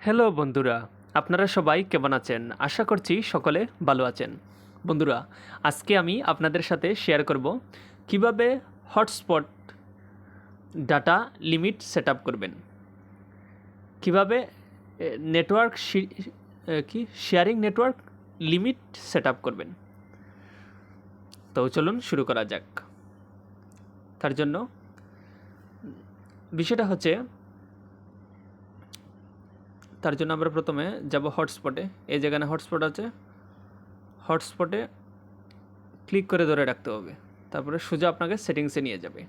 Hello বন্ধুরা, আপনারা সবাই কেমন আছেন? আশা করছি সকলে ভালো আছেন। বন্ধুরা, আজকে আমি আপনাদের সাথে শেয়ার করব কিভাবে hotspot data limit set up করবেন, কিভাবে network sharing network limit set up করবেন। তো চলুন শুরু করা যাক। তার জন্য বিষয়টা হচ্ছে, তার জন্য আমরা প্রথমে যাব হটস্পটে। এই যেখানে হটস্পট আছে, হটস্পটে ক্লিক করে ধরে রাখতে হবে, তারপরে সোজা আপনাকে সেটিংসে নিয়ে যাবে।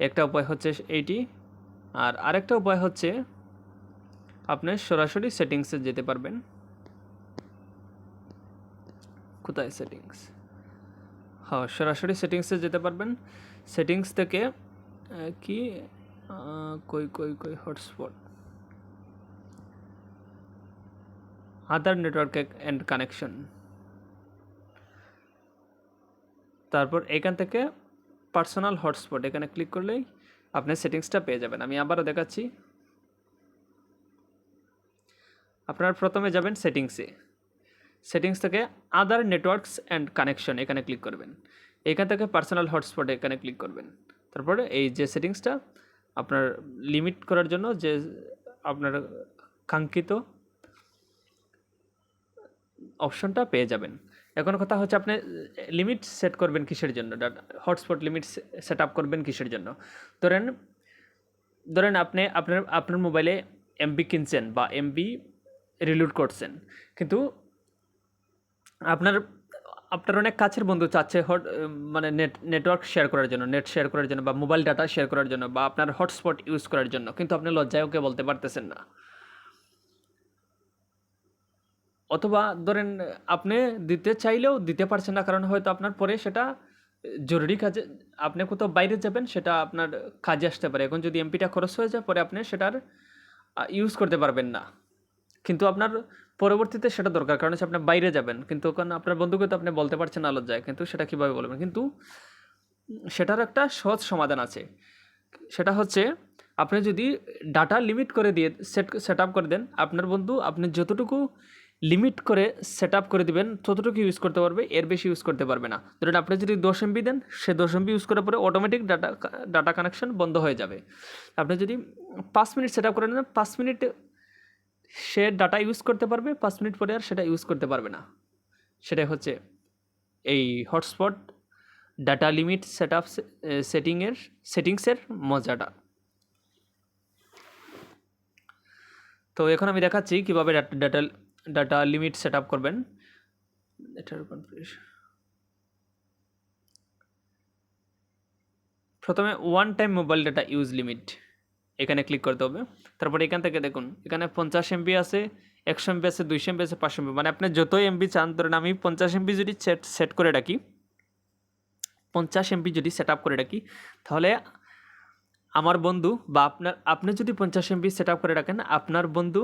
একটা উপায় হচ্ছে এইটি, আর আরেকটা উপায় হচ্ছে আপনি সরাসরি সেটিংসে যেতে পারবেন। কোথায় সেটিংস? হ্যাঁ, সরাসরি সেটিংসে যেতে পারবেন। সেটিংস থেকে কি কই কই কই hotspot, other network and connection, তারপর এখান থেকে পার্সোনাল হটস্পট, এখানে ক্লিক করলেই আপনি সেটিংসটা পেয়ে যাবেন। আমি আবারও দেখাচ্ছি। আপনারা প্রথমে যাবেন সেটিংসে, সেটিংস থেকে আদার নেটওয়ার্কস অ্যান্ড কানেকশন এখানে ক্লিক করবেন। এখান থেকে পার্সোনাল হটস্পট এখানে ক্লিক করবেন। তারপরে এই যে সেটিংসটা আপনার লিমিট করার জন্য যে আপনার কাঙ্ক্ষিত অপশনটা পেয়ে যাবেন। এখন কথা হচ্ছে আপনি লিমিট সেট করবেন কিসের জন্য, হটস্পট লিমিট সেট আপ করবেন কিসের জন্য। ধরেন ধরেন আপনি আপনার মোবাইলে এমবি কিনছেন বা এমবি রিলোড করছেন, কিন্তু আপনার আপনার অনেক কাছের বন্ধু চাচ্ছে মানে নেটওয়ার্ক শেয়ার করার জন্য, নেট শেয়ার করার জন্য বা মোবাইল ডাটা শেয়ার করার জন্য বা আপনার হটস্পট ইউজ করার জন্য, কিন্তু আপনি লজ্জায় ওকে বলতে পারতেছেন না। অথবা ধরেন আপনি দিতে চাইলেও দিতে পারছেন না, কারণ হয়তো আপনার পরে সেটা জরুরি কাজে, আপনি কোথাও বাইরে যাবেন, সেটা আপনার কাজে আসতে পারে। এখন যদি এমপিটা খরচ হয়ে যায়, পরে আপনি সেটার ইউজ করতে পারবেন না, কিন্তু আপনার পরবর্তীতে সেটা দরকার, কারণ হচ্ছে আপনি বাইরে যাবেন, কিন্তু ওখানে আপনার বন্ধুকে তো আপনি বলতে পারছেন না লজ্জায়, কিন্তু সেটা কীভাবে বলবেন? কিন্তু সেটার একটা সহজ সমাধান আছে। সেটা হচ্ছে আপনি যদি ডাটা লিমিট করে দিয়ে সেট আপ করে দেন, আপনার বন্ধু আপনি যতটুকু লিমিট করে সেট আপ করে দেবেন ততটুকু ইউজ করতে পারবে, এর বেশি ইউজ করতে পারবে না। ধরুন আপনি যদি 10 MB দেন, সে 10 MB ইউজ করার পরে অটোমেটিক ডাটা কানেকশন বন্ধ হয়ে যাবে। আপনি যদি 5 মিনিট সেট আপ করে নেন, 5 মিনিট সে ডাটা ইউজ করতে পারবে, 5 মিনিট পরে আর সেটা ইউজ করতে পারবে না। সেটাই হচ্ছে এই hotspot data limit set up সেটিংসের মজাটা। তো এখন আমি দেখাচ্ছি কীভাবে ডাটা লিমিট সেট আপ করবেন। প্রথমে one time mobile data use limit এখানে ক্লিক করতে হবে। তারপরে এখান থেকে দেখুন, এখানে 50 MB আছে, 100 MB আছে, 200 MB আছে, 500 MB, মানে আপনি যতই এমবি চান। ধরেন আমি 50 MB যদি সেট করে রাখি, 50 MB যদি সেট আপ করে রাখি, তাহলে আমার বন্ধু বা আপনি যদি 50 MB সেট আপ করে রাখেন, আপনার বন্ধু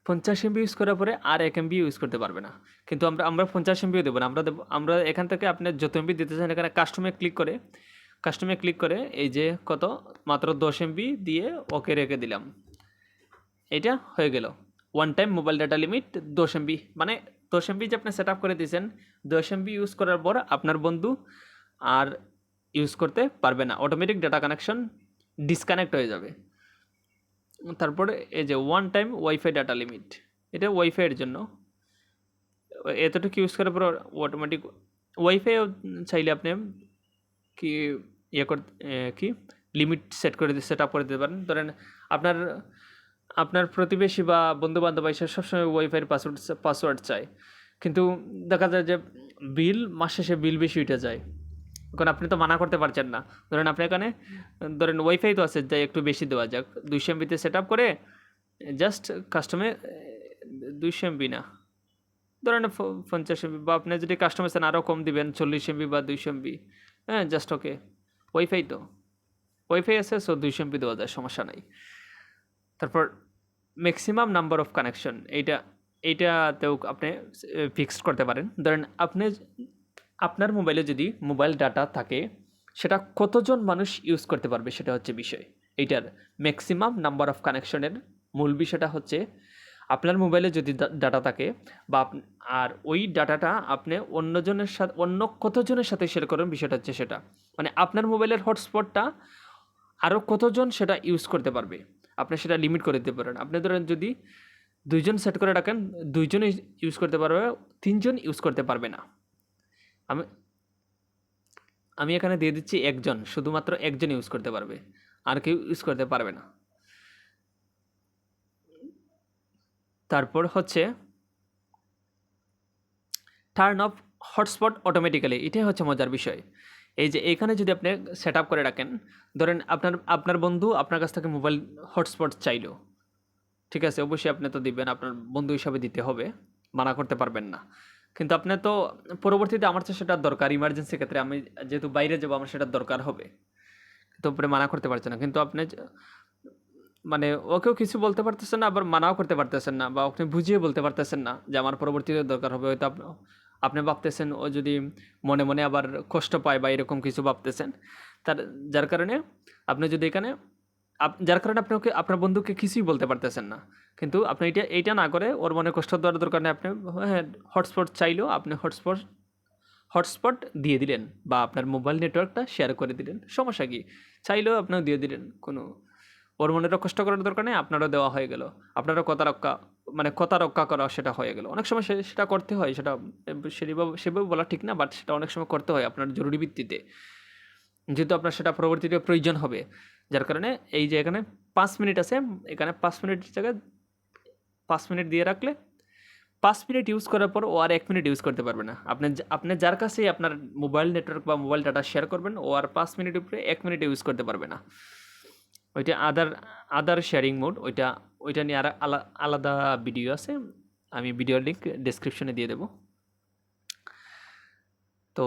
50 MB ইউজ করার পরে আর 1 MB ইউজ করতে পারবে না। কিন্তু আমরা 50 MBও দেবো না, আমরা এখান থেকে আপনি যত MB দিতে চান, এখানে কাস্টমে ক্লিক করে এই যে কত, মাত্র 10 MB দিয়ে ওকে রেখে দিলাম। এটা হয়ে গেল one time mobile data limit 10 MB। মানে 10 MB যে আপনি সেট আপ করে দিয়েছেন, 10 MB ইউজ করার পর আপনার বন্ধু আর ইউজ করতে পারবে না, অটোমেটিক ডাটা কানেকশন ডিসকানেক্ট হয়ে যাবে। তারপরে এই যে one time wifi data limit, এটা ওয়াইফাইয়ের জন্য। এতটুকু ইউজ করার পর অটোমেটিক ওয়াইফাইও চাইলে আপনি কি লিমিট সেট আপ করে দিতে পারেন। ধরেন আপনার প্রতিবেশী বা বন্ধুবান্ধব এসে সবসময় ওয়াইফাইয়ের পাসওয়ার্ড চায়, কিন্তু দেখা যায় যে মাস শেষে বিল বেশি উঠে যায়। এখন আপনি তো মানা করতে পারছেন না। ধরেন আপনি এখানে ওয়াইফাই তো আছে, যাই একটু বেশি দেওয়া যাক, 200 MB সেট আপ করে জাস্ট কাস্টমে 200 MB না, ধরেন 50 MB, বা আপনি যদি কাস্টমার চান আরও কম দিবেন, 40 MB বা 200 MB। হ্যাঁ, জাস্ট ওকে। ওয়াইফাই আছে, সো 200 MB দেওয়া যায়, সমস্যা নাই। তারপর ম্যাক্সিমাম নাম্বার অফ কানেকশন, এইটাতেও আপনি ফিক্সড করতে পারেন। ধরেন আপনার মোবাইলে যদি মোবাইল ডাটা থাকে, সেটা কতজন মানুষ ইউজ করতে পারবে, সেটা হচ্ছে বিষয়। এইটার ম্যাক্সিমাম নাম্বার অফ কানেকশনের মূল বিষয়টা হচ্ছে আপনার মোবাইলে যদি ডাটা থাকে বা আর ওই ডাটাটা আপনি অন্যজনের সাথে অন্য কতজনের সাথে শেয়ার করেন, বিষয়টা হচ্ছে সেটা। মানে আপনার মোবাইলের হটস্পটটা আরও কতজন সেটা ইউজ করতে পারবে, আপনি সেটা লিমিট করে দিতে পারেন। আপনি ধরেন যদি 2জন সেট করে রাখেন, 2জন ইউজ করতে পারবে, 3জন ইউজ করতে পারবে না। আমি আমি এখানে দিয়ে দিচ্ছি 1জন, শুধুমাত্র 1জন ইউজ করতে পারবে, আর কেউ ইউজ করতে পারবে না। তারপর হচ্ছে টার্ন অফ হটস্পট অটোমেটিক্যালি, এটাই হচ্ছে মজার বিষয়। এই যে এখানে যদি আপনি সেট আপ করে রাখেন, ধরেন আপনার বন্ধু আপনার কাছ থেকে মোবাইল হটস্পট চাইলো, ঠিক আছে, অবশ্যই আপনি তো দিবেন, আপনার বন্ধু হিসাবে দিতে হবে, মানা করতে পারবেন না। কিন্তু আপনি তো পরবর্তীতে আমার তো সেটা দরকার, ইমার্জেন্সি ক্ষেত্রে আমি যেহেতু বাইরে যাবো আমার সেটা দরকার হবে, তো উপরে মানা করতে পারছেন না। কিন্তু আপনি মানে ওকেও কিছু বলতে পারতেছেন না, আবার মানাও করতে পারতেছেন না, বা আপনি বুঝিয়ে বলতে পারতেছেন না যে আমার পরবর্তীতে দরকার হবে। হয়তো আপনি ভাবতেছেন ও যদি মনে মনে আবার কষ্ট পায় বা এরকম কিছু ভাবতেছেন, যার কারণে আপনি যদি এখানে যার কারণে আপনি ওকে আপনার বন্ধুকে কিছুই বলতে পারতেছেন না। কিন্তু আপনি এইটা না করে ওর মনে কষ্ট দেওয়ার দরকার নেই, আপনি হ্যাঁ হটস্পট চাইলেও আপনি হটস্পট দিয়ে দিলেন, বা আপনার মোবাইল নেটওয়ার্কটা শেয়ার করে দিলেন, সমস্যা কি, চাইলেও আপনিও দিয়ে দিলেন, কোনো ওর মনেরও কষ্ট করার দরকার নেই, আপনারও দেওয়া হয়ে গেল, আপনারও কথা রক্ষা করা সেটা হয়ে গেল। অনেক সময় সেটা করতে হয়, সেটা সেভাবে বলা ঠিক না, বাট সেটা অনেক সময় করতে হয় আপনার জরুরি ভিত্তিতে, যেহেতু আপনার সেটা পরবর্তীতে প্রয়োজন হবে। যার কারণে এই যে এখানে 5 মিনিট আছে, এখানে 5 মিনিটের জায়গায় 5 মিনিট দিয়ে রাখলে 5 মিনিট ইউজ করার পর ও আর 1 মিনিট ইউজ করতে পারবে না। আপনি যার কাছেই আপনার মোবাইল নেটওয়ার্ক বা মোবাইল ডাটা শেয়ার করবেন, ও আর 5 মিনিট উপরে 1 মিনিট ইউজ করতে পারবে না। ওইটা আদার শেয়ারিং মোড, ওইটা নিয়ে আর আলাদা ভিডিও আছে, আমি ভিডিওর লিঙ্ক ডেসক্রিপশনে দিয়ে দেবো। তো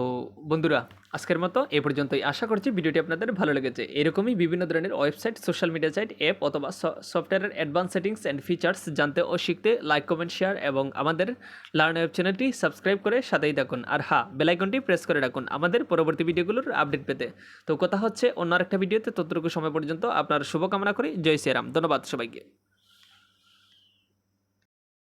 বন্ধুরা, আজকের মতো এ পর্যন্তই। আশা করছি ভিডিওটি আপনাদের ভালো লেগেছে। এরকমই বিভিন্ন ধরনের website, social media site, app অথবা সফটওয়্যারের অ্যাডভান্স সেটিংস অ্যান্ড ফিচার্স জানতে ও শিখতে লাইক, কমেন্ট, শেয়ার এবং আমাদের লার্ন ওয়েব চ্যানেলটি সাবস্ক্রাইব করে সাথেই থাকুন। আর হ্যাঁ, বেল আইকনটি প্রেস করে রাখুন আমাদের পরবর্তী ভিডিওগুলোর আপডেট পেতে। তো কথা হচ্ছে অন্য আরেকটা ভিডিওতে, ততটুকু সময় পর্যন্ত আপনার শুভকামনা করি। জয় শ্রীরাম। ধন্যবাদ সবাইকে।